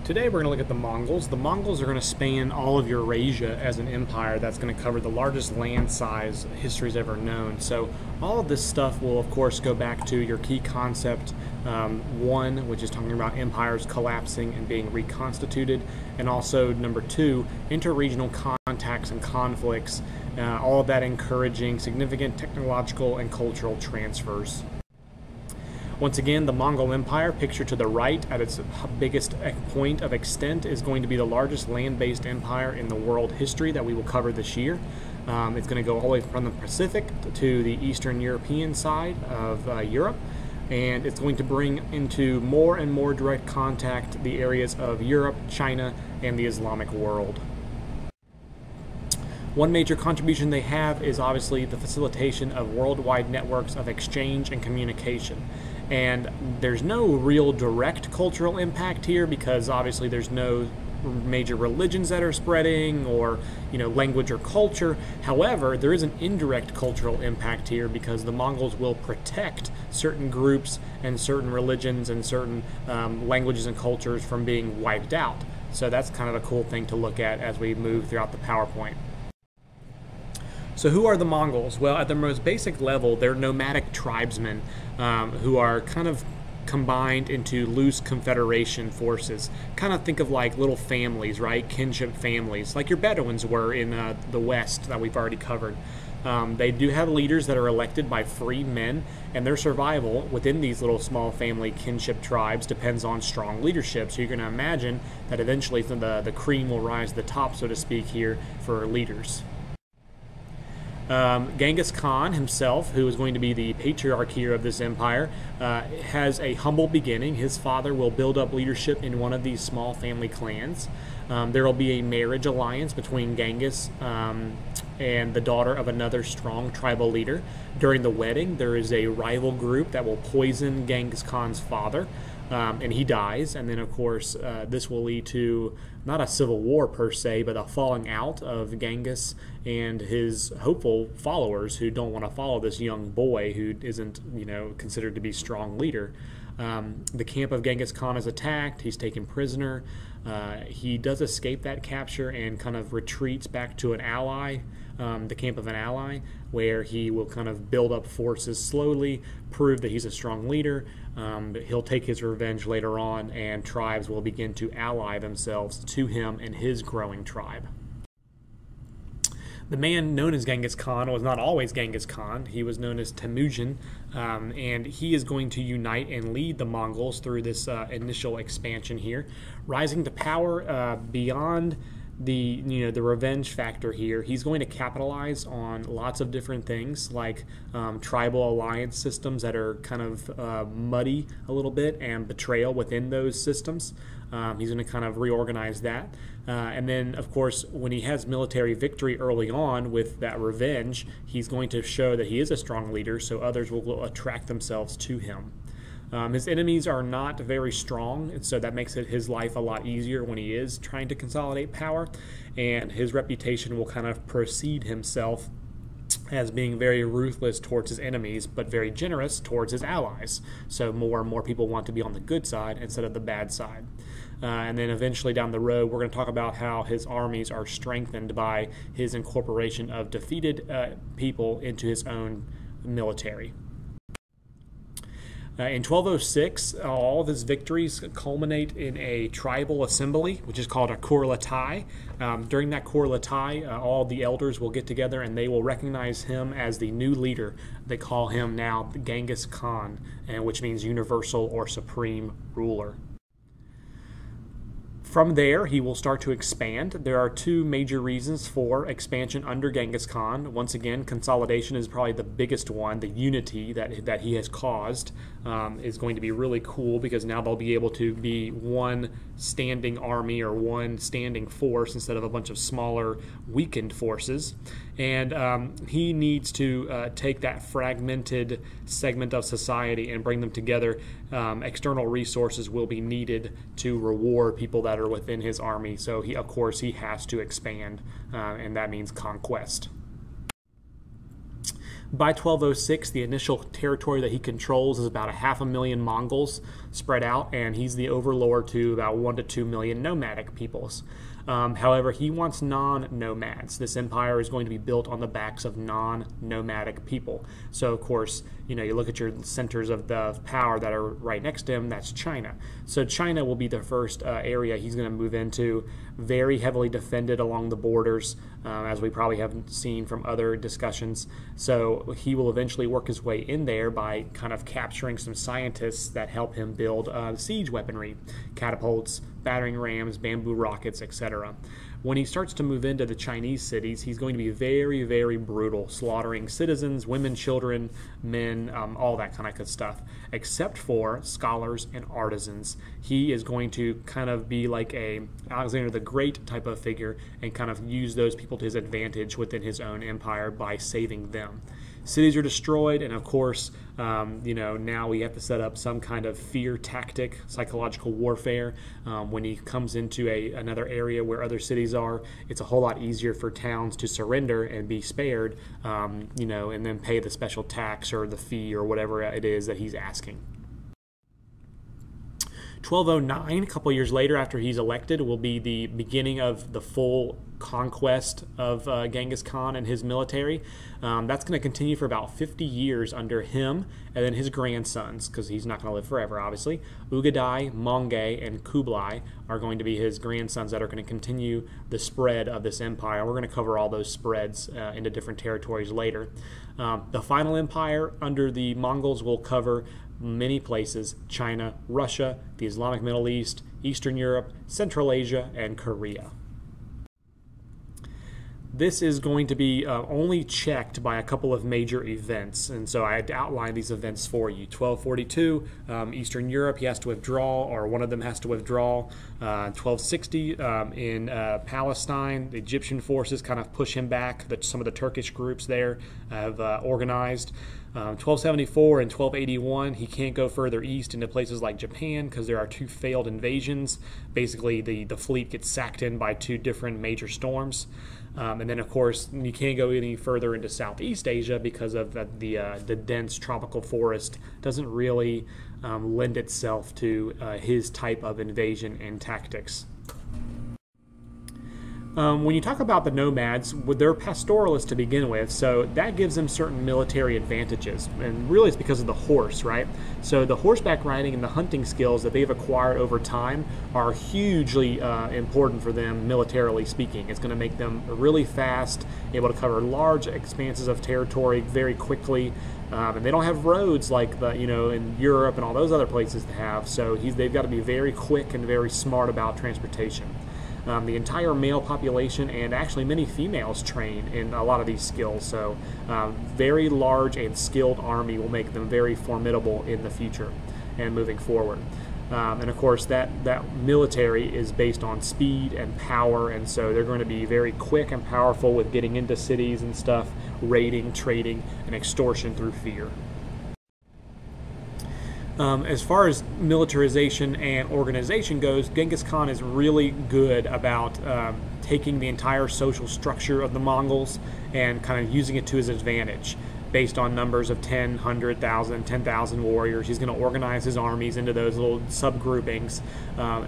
Today we're going to look at the Mongols. The Mongols are going to span all of Eurasia as an empire that's going to cover the largest land size history's ever known. So all of this stuff will of course go back to your key concept one, which is talking about empires collapsing and being reconstituted, and also number two, interregional contacts and conflicts, all of that encouraging significant technological and cultural transfers. Once again, the Mongol Empire, pictured to the right at its biggest point of extent, is going to be the largest land-based empire in the world history that we will cover this year. It's going to go all the way from the Pacific to the Eastern European side of Europe, and it's going to bring into more and more direct contact the areas of Europe, China, and the Islamic world. One major contribution they have is obviously the facilitation of worldwide networks of exchange and communication. And there's no real direct cultural impact here because obviously there's no major religions that are spreading or language or culture. However, there is an indirect cultural impact here because the Mongols will protect certain groups and certain religions and certain languages and cultures from being wiped out. So that's kind of a cool thing to look at as we move throughout the PowerPoint. So who are the Mongols? Well, at the most basic level, they're nomadic tribesmen who are kind of combined into loose confederation forces. Kind of think of like little families, right? Kinship families, like your Bedouins were in the West that we've already covered. They do have leaders that are elected by free men, and their survival within these little small family kinship tribes depends on strong leadership. So you're going to imagine that eventually the cream will rise to the top, so to speak, here for leaders. Genghis Khan himself, who is going to be the patriarch here of this empire, has a humble beginning. His father will build up leadership in one of these small family clans. There will be a marriage alliance between Genghis and the daughter of another strong tribal leader. During the wedding, there is a rival group that will poison Genghis Khan's father, and he dies. And then, of course, this will lead to not a civil war per se, but a falling out of Genghis and his hopeful followers who don't want to follow this young boy who isn't, considered to be strong leader. The camp of Genghis Khan is attacked. He's taken prisoner. He does escape that capture and kind of retreats back to an ally, the camp of an ally, where he will kind of build up forces slowly, prove that he's a strong leader. He'll take his revenge later on, and tribes will begin to ally themselves to him and his growing tribe. The man known as Genghis Khan was not always Genghis Khan. He was known as Temujin, and he is going to unite and lead the Mongols through this initial expansion here, rising to power beyond the revenge factor here. He's going to capitalize on lots of different things like tribal alliance systems that are kind of muddy a little bit, and betrayal within those systems. He's going to kind of reorganize that. And then, of course, when he has military victory early on with that revenge, he's going to show that he is a strong leader, so others will attract themselves to him. His enemies are not very strong, and so that makes his life a lot easier when he is trying to consolidate power, and his reputation will kind of precede himself as being very ruthless towards his enemies, but very generous towards his allies. So more and more people want to be on the good side instead of the bad side. And then eventually down the road, we're going to talk about how his armies are strengthened by his incorporation of defeated people into his own military. In 1206, all of his victories culminate in a tribal assembly, which is called a Kurultai. During that Kurultai, all the elders will get together and they will recognize him as the new leader. They call him now Genghis Khan, which means universal or supreme ruler. From there, he will start to expand. There are two major reasons for expansion under Genghis Khan. Once again, consolidation is probably the biggest one. The unity that he has caused is going to be really cool because now they'll be able to be one standing army or one standing force instead of a bunch of smaller, weakened forces. And he needs to take that fragmented segment of society and bring them together. External resources will be needed to reward people that are within his army. So of course he has to expand, and that means conquest. By 1206, the initial territory that he controls is about 500,000 Mongols spread out, and he's the overlord to about 1 to 2 million nomadic peoples. However, he wants non-nomads. This empire is going to be built on the backs of non-nomadic people. So, of course, you look at your centers of the power that are right next to him, that's China. So China will be the first area he's going to move into, very heavily defended along the borders, as we probably haven't seen from other discussions. So he will eventually work his way in there by kind of capturing some scientists that help him build siege weaponry, catapults, battering rams, bamboo rockets, etc. When he starts to move into the Chinese cities, he's going to be very, very brutal, slaughtering citizens, women, children, men, all that kind of good stuff, except for scholars and artisans. He is going to kind of be like a Alexander the Great type of figure and kind of use those people to his advantage within his own empire by saving them. Cities are destroyed, and of course, now we have to set up some kind of fear tactic, psychological warfare. When he comes into another area where other cities are, it's a whole lot easier for towns to surrender and be spared, and then pay the special tax or the fee or whatever it is that he's asking. 1209, a couple years later after he's elected, will be the beginning of the full conquest of Genghis Khan and his military. That's going to continue for about 50 years under him and then his grandsons, because he's not going to live forever, obviously. Ugadai, Mongol, and Kublai are going to be his grandsons that are going to continue the spread of this empire. We're going to cover all those spreads into different territories later. The final empire under the Mongols will cover many places: China, Russia, the Islamic Middle East, Eastern Europe, Central Asia, and Korea. This is going to be only checked by a couple of major events, and so I had outlined these events for you. 1242, Eastern Europe, he has to withdraw, or one of them has to withdraw. 1260, in Palestine, the Egyptian forces kind of push him back. Some of the Turkish groups there have organized. 1274 and 1281, he can't go further east into places like Japan because there are two failed invasions. Basically, the fleet gets sacked in by two different major storms. And then, of course, you can't go any further into Southeast Asia because of the dense tropical forest doesn't really lend itself to his type of invasion and tactics. When you talk about the nomads, they're pastoralists to begin with, so that gives them certain military advantages, and really it's because of the horse, right? So the horseback riding and the hunting skills that they've acquired over time are hugely important for them militarily speaking. It's going to make them really fast, able to cover large expanses of territory very quickly, and they don't have roads like in Europe and all those other places to have, so they've got to be very quick and very smart about transportation. The entire male population and actually many females train in a lot of these skills, so very large and skilled army will make them very formidable in the future and moving forward. And of course that military is based on speed and power, and so they're going to be very quick and powerful with getting into cities and stuff, raiding, trading, and extortion through fear. As far as militarization and organization goes, Genghis Khan is really good about taking the entire social structure of the Mongols and kind of using it to his advantage. Based on numbers of 10, 100,000, 10,000 warriors, he's going to organize his armies into those little subgroupings,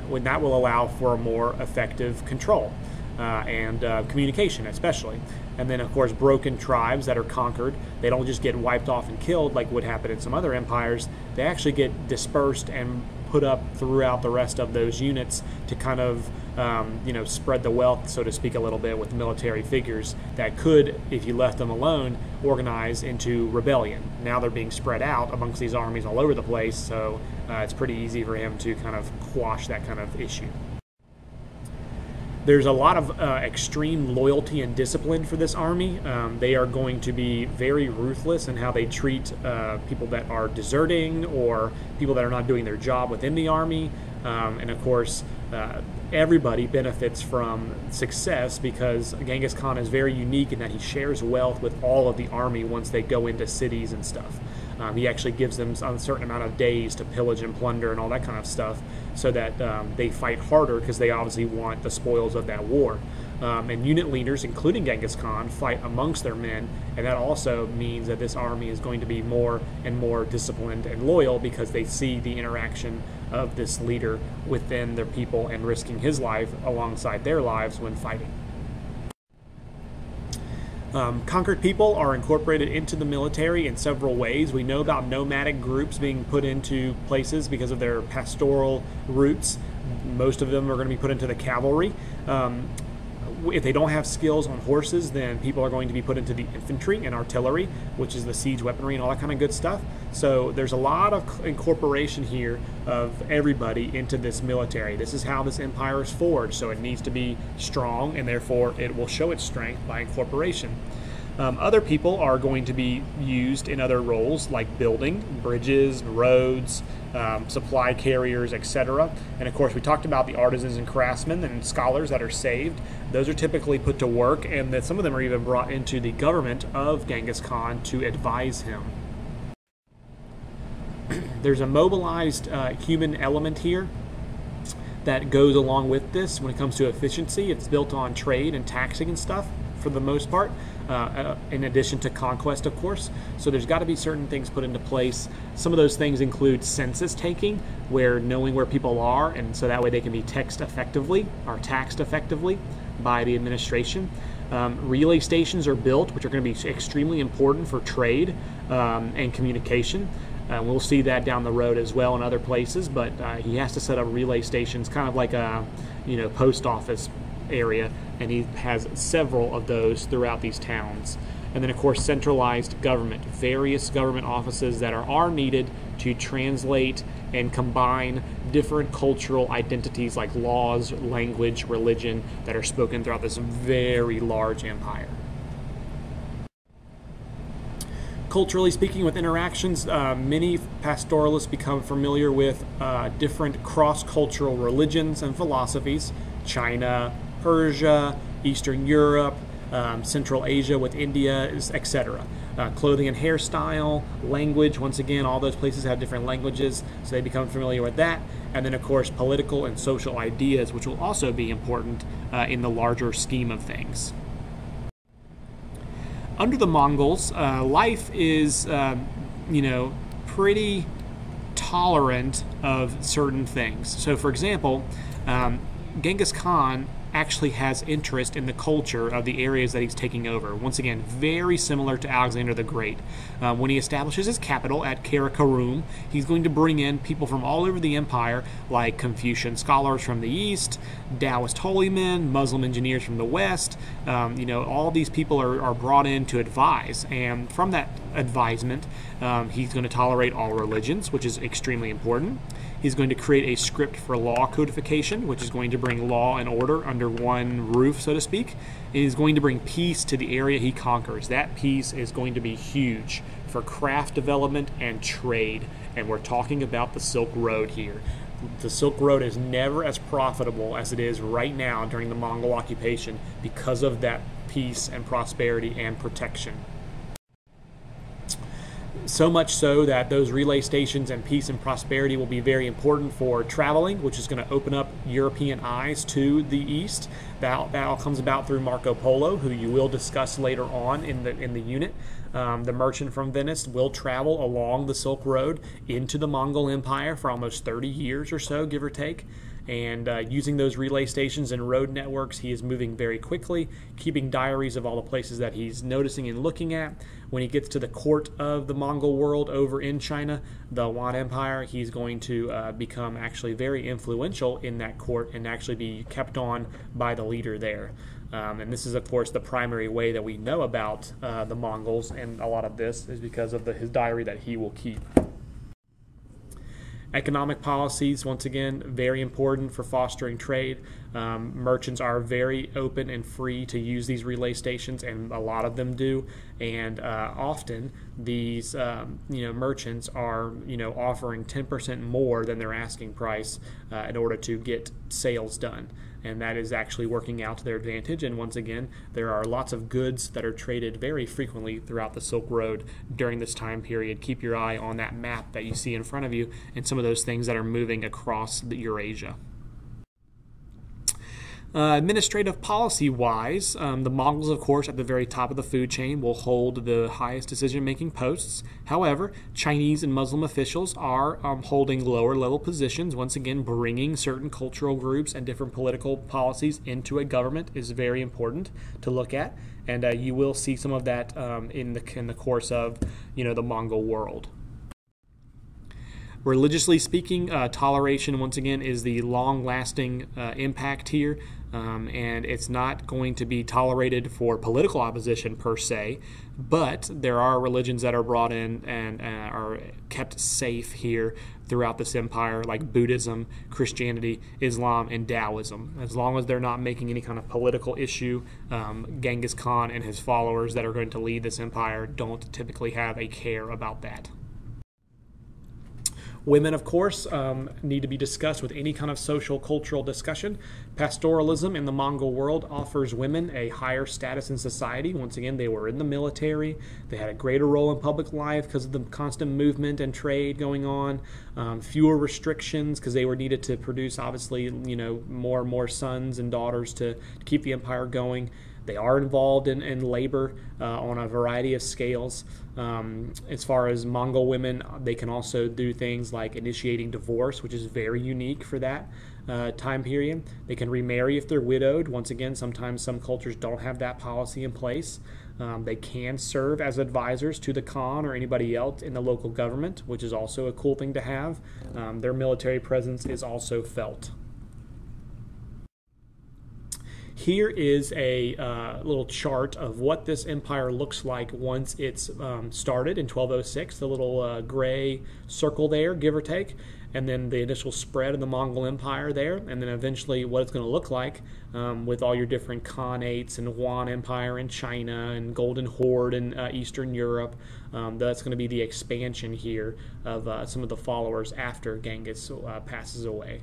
when that will allow for a more effective control and communication especially. And then, of course, broken tribes that are conquered, they don't just get wiped off and killed like would happen in some other empires. They actually get dispersed and put up throughout the rest of those units to kind of, spread the wealth, so to speak, a little bit with military figures that could, if you left them alone, organize into rebellion. Now they're being spread out amongst these armies all over the place, so it's pretty easy for him to kind of quash that kind of issue. There's a lot of extreme loyalty and discipline for this army. They are going to be very ruthless in how they treat people that are deserting or people that are not doing their job within the army. And of course, everybody benefits from success because Genghis Khan is very unique in that he shares wealth with all of the army once they go into cities and stuff. He actually gives them a certain amount of days to pillage and plunder and all that kind of stuff so that they fight harder because they obviously want the spoils of that war. And unit leaders, including Genghis Khan, fight amongst their men, and that also means that this army is going to be more and more disciplined and loyal because they see the interaction of this leader within their people and risking his life alongside their lives when fighting. Conquered people are incorporated into the military in several ways. We know about nomadic groups being put into places because of their pastoral roots. Most of them are going to be put into the cavalry. If they don't have skills on horses, then people are going to be put into the infantry and artillery, which is the siege weaponry and all that kind of good stuff. So there's a lot of incorporation here of everybody into this military. This is how this empire is forged, so it needs to be strong, and therefore it will show its strength by incorporation. Other people are going to be used in other roles like building, bridges, roads, supply carriers, etc. And of course, we talked about the artisans and craftsmen and scholars that are saved. Those are typically put to work, and that some of them are even brought into the government of Genghis Khan to advise him. There's a mobilized human element here that goes along with this when it comes to efficiency. It's built on trade and taxing and stuff for the most part, in addition to conquest, of course. So there's got to be certain things put into place. Some of those things include census taking, where knowing where people are, and so that way they can be taxed effectively by the administration. Relay stations are built, which are going to be extremely important for trade and communication. We'll see that down the road as well in other places, but he has to set up relay stations, kind of like a post office area, and he has several of those throughout these towns. And then of course centralized government, various government offices that are needed to translate and combine different cultural identities like laws, language, religion that are spoken throughout this very large empire. Culturally speaking, with interactions, many pastoralists become familiar with different cross-cultural religions and philosophies. China, Persia, Eastern Europe, Central Asia with India, etc. Clothing and hairstyle, language, once again, all those places have different languages, so they become familiar with that. And then, of course, political and social ideas, which will also be important in the larger scheme of things. Under the Mongols, life is, pretty tolerant of certain things. So, for example, Genghis Khan actually has interest in the culture of the areas that he's taking over. Once again, very similar to Alexander the Great. When he establishes his capital at Karakorum, he's going to bring in people from all over the empire, like Confucian scholars from the east, Taoist holy men, Muslim engineers from the west. All these people are brought in to advise, and from that advisement, he's going to tolerate all religions, which is extremely important. He's going to create a script for law codification, which is going to bring law and order under one roof, so to speak. And he's going to bring peace to the area he conquers. That peace is going to be huge for craft development and trade. And we're talking about the Silk Road here. The Silk Road is never as profitable as it is right now during the Mongol occupation because of that peace and prosperity and protection. So much so that those relay stations and peace and prosperity will be very important for traveling, which is going to open up European eyes to the east. That all comes about through Marco Polo, who you will discuss later on in the unit. The merchant from Venice will travel along the Silk Road into the Mongol Empire for almost 30 years or so, give or take. And using those relay stations and road networks, he is moving very quickly, keeping diaries of all the places that he's noticing and looking at. When he gets to the court of the Mongol world over in China, the Yuan Empire, he's going to become actually very influential in that court and actually be kept on by the leader there. And this is, of course, the primary way that we know about the Mongols, and a lot of this is because of his diary that he will keep. Economic policies, once again, very important for fostering trade. Merchants are very open and free to use these relay stations, and a lot of them do. And often these merchants are offering 10% more than their asking price in order to get sales done. And that is actually working out to their advantage. And once again, there are lots of goods that are traded very frequently throughout the Silk Road during this time period. Keep your eye on that map that you see in front of you and some of those things that are moving across Eurasia. Administrative policy-wise, the Mongols, of course, at the very top of the food chain will hold the highest decision-making posts. However, Chinese and Muslim officials are holding lower-level positions. Once again, bringing certain cultural groups and different political policies into a government is very important to look at, and you will see some of that in the course of the Mongol world. Religiously speaking, toleration, once again, is the long-lasting impact here, and it's not going to be tolerated for political opposition per se, but there are religions that are brought in and are kept safe here throughout this empire, like Buddhism, Christianity, Islam, and Taoism. As long as they're not making any kind of political issue, Genghis Khan and his followers that are going to lead this empire don't typically have a care about that. Women, of course, need to be discussed with any kind of social, cultural discussion. Pastoralism in the Mongol world offers women a higher status in society. Once again, they were in the military. They had a greater role in public life because of the constant movement and trade going on. Fewer restrictions because they were needed to produce, obviously, more and more sons and daughters to keep the empire going. They are involved in labor on a variety of scales. As far as Mongol women, they can also do things like initiating divorce, which is very unique for that time period. They can remarry if they're widowed. Once again, sometimes some cultures don't have that policy in place. They can serve as advisors to the Khan or anybody else in the local government, which is also a cool thing to have. Their military presence is also felt. Here is a little chart of what this empire looks like once it's started in 1206, the little gray circle there, give or take, and then the initial spread of the Mongol Empire there, and then eventually what it's going to look like with all your different Khanates and Yuan Empire in China and Golden Horde in Eastern Europe. That's going to be the expansion here of some of the followers after Genghis passes away.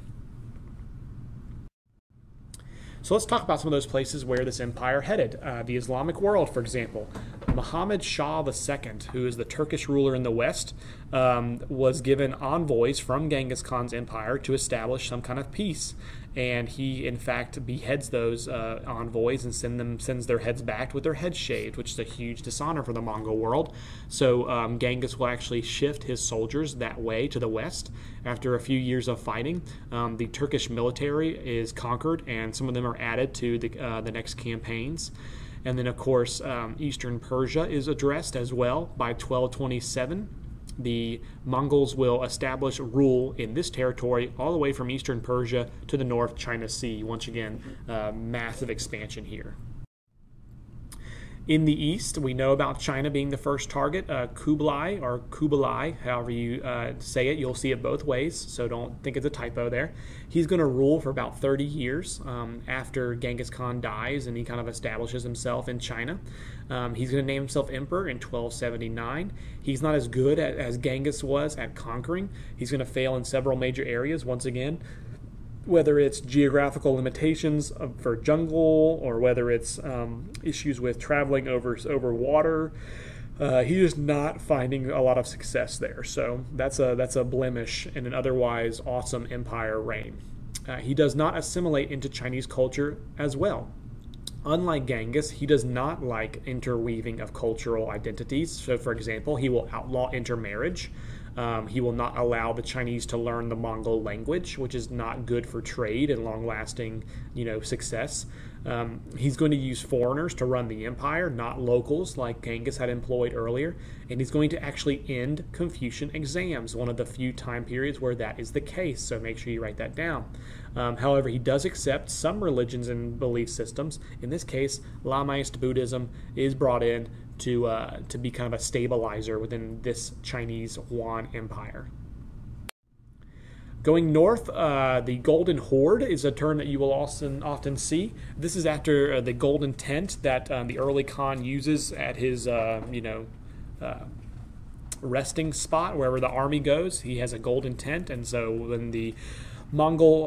So let's talk about some of those places where this empire headed. The Islamic world, for example. Muhammad Shah II, who is the Turkish ruler in the West, was given envoys from Genghis Khan's empire to establish some kind of peace. And he, in fact, beheads those envoys and sends their heads back with their heads shaved, which is a huge dishonor for the Mongol world. So Genghis will actually shift his soldiers that way to the west. After a few years of fighting, the Turkish military is conquered, and some of them are added to the next campaigns. And then, of course, Eastern Persia is addressed as well by 1227. The Mongols will establish rule in this territory all the way from Eastern Persia to the North China Sea. Once again, massive expansion here. In the east, we know about China being the first target. Kublai, or Kublai, however you say it, you'll see it both ways, so don't think it's a typo there. He's going to rule for about 30 years after Genghis Khan dies and he kind of establishes himself in China. He's going to name himself emperor in 1279. He's not as good as Genghis was at conquering. He's going to fail in several major areas, once again, whether it's geographical limitations for jungle or whether it's issues with traveling over water. He is not finding a lot of success there. So that's a blemish in an otherwise awesome empire reign. He does not assimilate into Chinese culture as well. Unlike Genghis, he does not like interweaving of cultural identities. So, for example, he will outlaw intermarriage. He will not allow the Chinese to learn the Mongol language, which is not good for trade and long-lasting, success. He's going to use foreigners to run the empire, not locals like Genghis had employed earlier. And he's going to actually end Confucian exams, one of the few time periods where that is the case. So make sure you write that down. However, he does accept some religions and belief systems. In this case, Lamaist Buddhism is brought in to be kind of a stabilizer within this Chinese Yuan Empire. Going north, the Golden Horde is a term that you will often see. This is after the golden tent that the early Khan uses at his, resting spot wherever the army goes. He has a golden tent, and so when the Mongol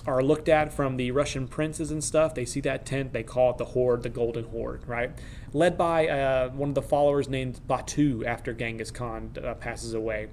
are looked at from the Russian princes and stuff, they see that tent, they call it the Horde, the Golden Horde, right? Led by one of the followers named Batu after Genghis Khan passes away.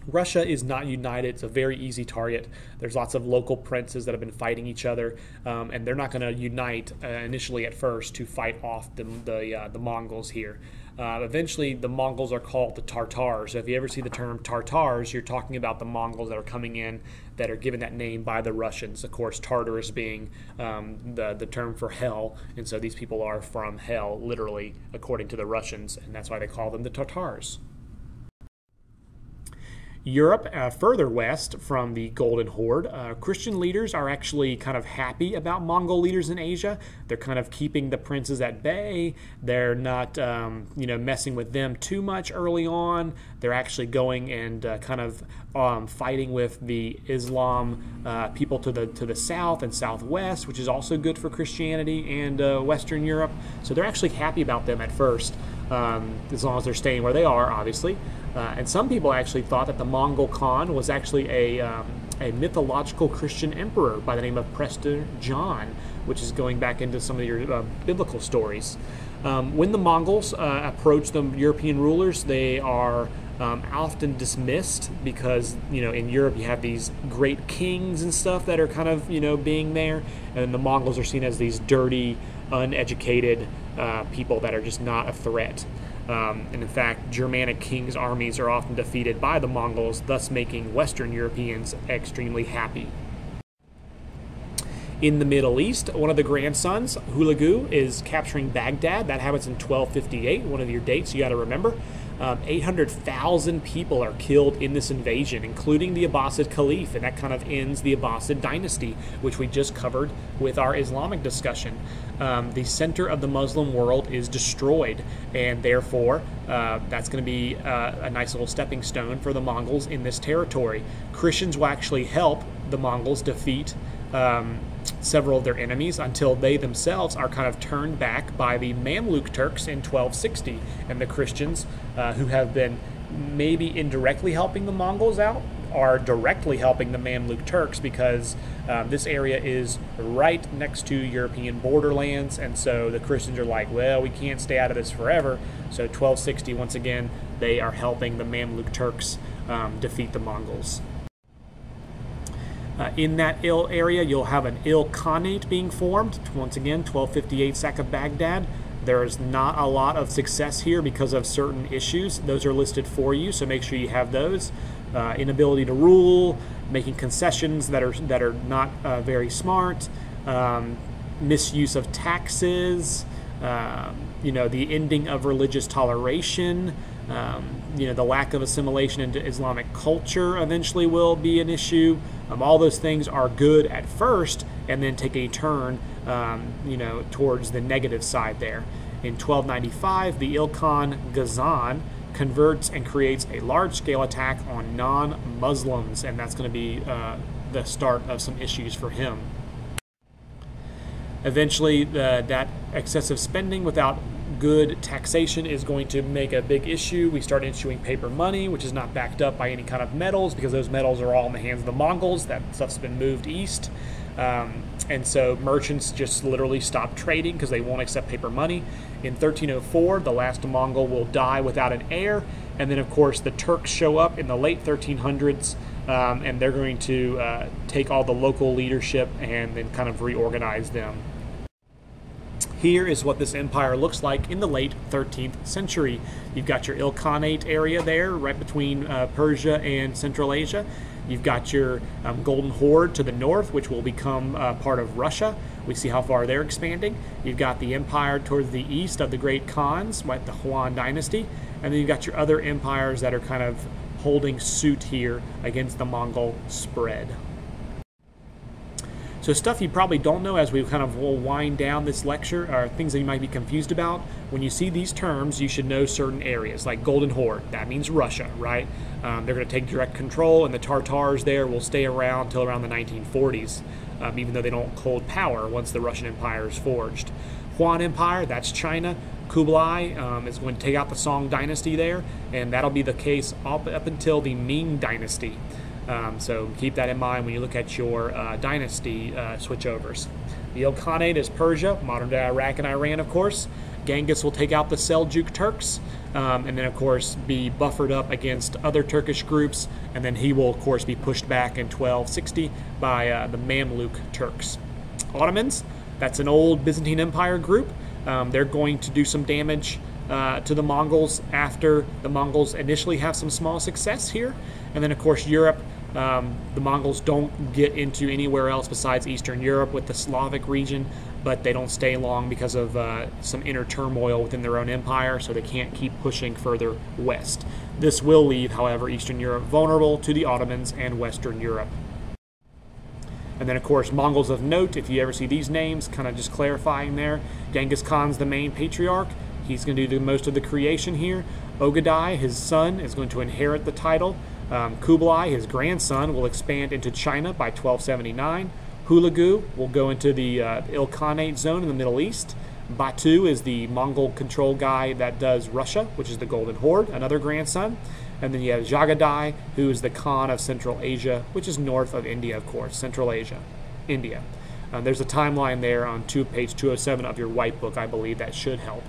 Russia is not united. It's a very easy target. There's lots of local princes that have been fighting each other, and they're not going to unite initially at first to fight off the Mongols here. Eventually, the Mongols are called the Tartars. So if you ever see the term Tartars, you're talking about the Mongols that are coming in that are given that name by the Russians. Of course, Tartarus being the term for hell, and so these people are from hell, literally, according to the Russians, and that's why they call them the Tartars. Europe, further west from the Golden Horde, Christian leaders are actually kind of happy about Mongol leaders in Asia. They're kind of keeping the princes at bay. They're not, messing with them too much early on. They're actually going and kind of fighting with the Islam people to the south and southwest, which is also good for Christianity and Western Europe. So they're actually happy about them at first, as long as they're staying where they are, obviously. And some people actually thought that the Mongol Khan was actually a mythological Christian emperor by the name of Prester John, which is going back into some of your biblical stories. When the Mongols approach the European rulers, they are often dismissed because, in Europe you have these great kings and stuff that are kind of, being there, and the Mongols are seen as these dirty, uneducated people that are just not a threat. And in fact, Germanic kings' armies are often defeated by the Mongols, thus making Western Europeans extremely happy. In the Middle East, one of the grandsons, Hulagu, is capturing Baghdad. That happens in 1258, one of your dates you got to remember. 800,000 people are killed in this invasion, including the Abbasid Caliph, and that kind of ends the Abbasid dynasty, which we just covered with our Islamic discussion. The center of the Muslim world is destroyed, and therefore that's going to be a nice little stepping stone for the Mongols in this territory. Christians will actually help the Mongols defeat several of their enemies until they themselves are kind of turned back by the Mamluk Turks in 1260, and the Christians who have been maybe indirectly helping the Mongols out are directly helping the Mamluk Turks because this area is right next to European borderlands, and so the Christians are like, well, we can't stay out of this forever. So 1260, once again, they are helping the Mamluk Turks defeat the Mongols. In that area, you'll have an Khanate being formed. Once again, 1258 sack of Baghdad. There's not a lot of success here because of certain issues. Those are listed for you, so make sure you have those. Inability to rule, making concessions that are not very smart, misuse of taxes, the ending of religious toleration. The lack of assimilation into Islamic culture eventually will be an issue. All those things are good at first and then take a turn, towards the negative side there. In 1295, the Ilkhan Ghazan converts and creates a large-scale attack on non-Muslims, and that's going to be the start of some issues for him. Eventually, that excessive spending without good taxation is going to make a big issue. We start issuing paper money, which is not backed up by any kind of metals because those metals are all in the hands of the Mongols. That stuff's been moved east. And so merchants just literally stop trading because they won't accept paper money. In 1304, the last Mongol will die without an heir. And then, of course, the Turks show up in the late 1300s, and they're going to take all the local leadership and then kind of reorganize them. Here is what this empire looks like in the late 13th century. You've got your Ilkhanate area there, right between Persia and Central Asia. You've got your Golden Horde to the north, which will become part of Russia. We see how far they're expanding. You've got the empire towards the east of the great Khans, like the Huan dynasty. And then you've got your other empires that are kind of holding suit here against the Mongol spread. So stuff you probably don't know as we kind of will wind down this lecture are things that you might be confused about. When you see these terms, you should know certain areas, like Golden Horde. That means Russia, right? They're going to take direct control, and the Tartars there will stay around till around the 1940s, even though they don't hold power once the Russian Empire is forged. Huan Empire, that's China. Kublai is going to take out the Song dynasty there, and that'll be the case up until the Ming dynasty. So keep that in mind when you look at your dynasty switchovers. The Ilkhanate is Persia, modern-day Iraq and Iran, of course. Genghis will take out the Seljuk Turks, and then of course be buffered up against other Turkish groups, and then he will of course be pushed back in 1260 by the Mamluk Turks. Ottomans, that's an old Byzantine Empire group. They're going to do some damage to the Mongols after the Mongols initially have some small success here. And then of course Europe, the Mongols don't get into anywhere else besides Eastern Europe with the Slavic region, but they don't stay long because of some inner turmoil within their own empire, so they can't keep pushing further west. This will leave, however, Eastern Europe vulnerable to the Ottomans and Western Europe. And then, of course, Mongols of note, if you ever see these names, kind of just clarifying there. Genghis Khan's the main patriarch. He's going to do most of the creation here. Ogadai, his son, is going to inherit the title. Kublai, his grandson, will expand into China by 1279. Hulagu will go into the Ilkhanate zone in the Middle East. Batu is the Mongol control guy that does Russia, which is the Golden Horde, another grandson. And then you have Jagadai, who is the Khan of Central Asia, which is north of India, of course, Central Asia, India. There's a timeline there on page 207 of your white book, I believe. That should help.